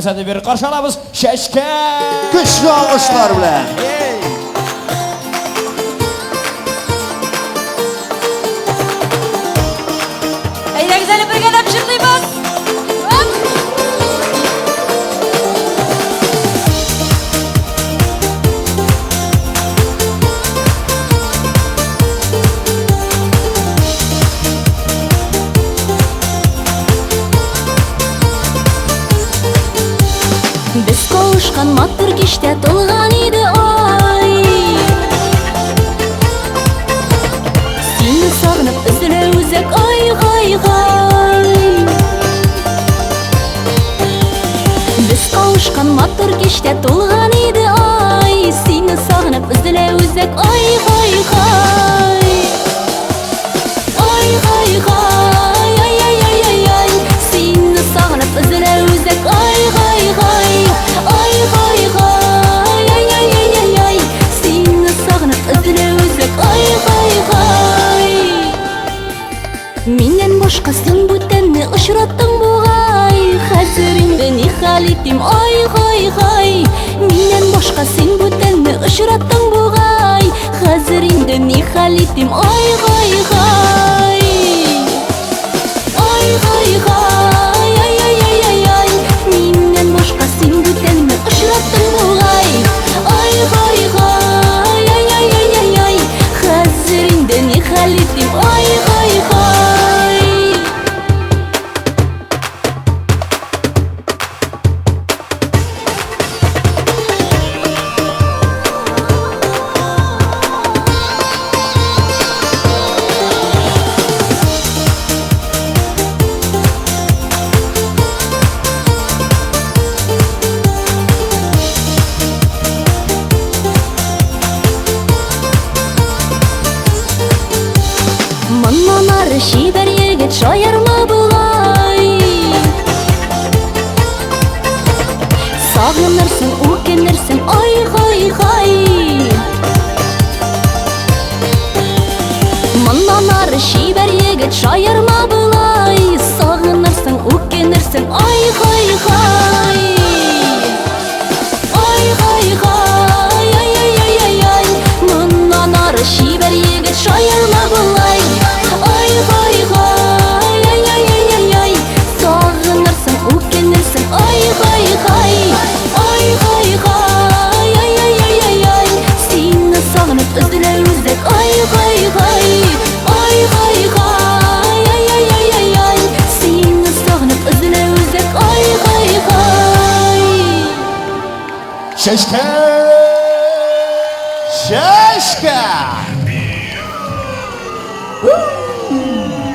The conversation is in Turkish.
Hadi bir karşılamız Şeşke. Güçlü alkışlar bilen. Eyle güzel bir kadar çırlayımız. Biz kavuşkan matır kişte tolgan idi ay. Seni sağınıp üzüle üzek ay hay hay. Biz kavuşkan matır kişte tolgan idi ay. Seni sağınıp üzüle üzek ay hay hay. Ay hay hay ay ay ay ay ay. Seni sağınıp üzüle üzek ay hay hay. Ay hay hay ay ay ay ay ay. Seni sağınıp üzüle üzek ay hay hay. Menden boşqa sen büttenni uçrattın buğay. Hazırında ne hal ettim ay hay hay. Menden boşqa sen büttenni uçrattın buğay. Hazırında ne hal ettim ay hay hay. Ay hay hay ay ay ay ay ay. Menden boşqa sen büttenni uçrattın buğay. Ay hay hay ay ay ay ay ay. Hazırında ne hal ettim ay hay hay. Mannanar şiber yigit şayarma bulay. Sağlanırsın, ukenirsin ay hay hay. Mannanar şiber yigit şayarma bulay. Sağlanırsın, ukenirsin ay hay hay. Ay hay hay ay ay ay ay ay. Mannanar şiber yigit şayarma bulay. Ay hay hay ay ay ay ay ay. Sağlanırsın, ukenirsin ay hay hay. Ay hay hay ay ay ay ay ay. Seni sağlanıp üzüle üzek ay hay hay. Ay hay hay ay ay ay ay ay. Seni sağlanıp üzüle üzek ay hay hay. Şeşke. Şeşke.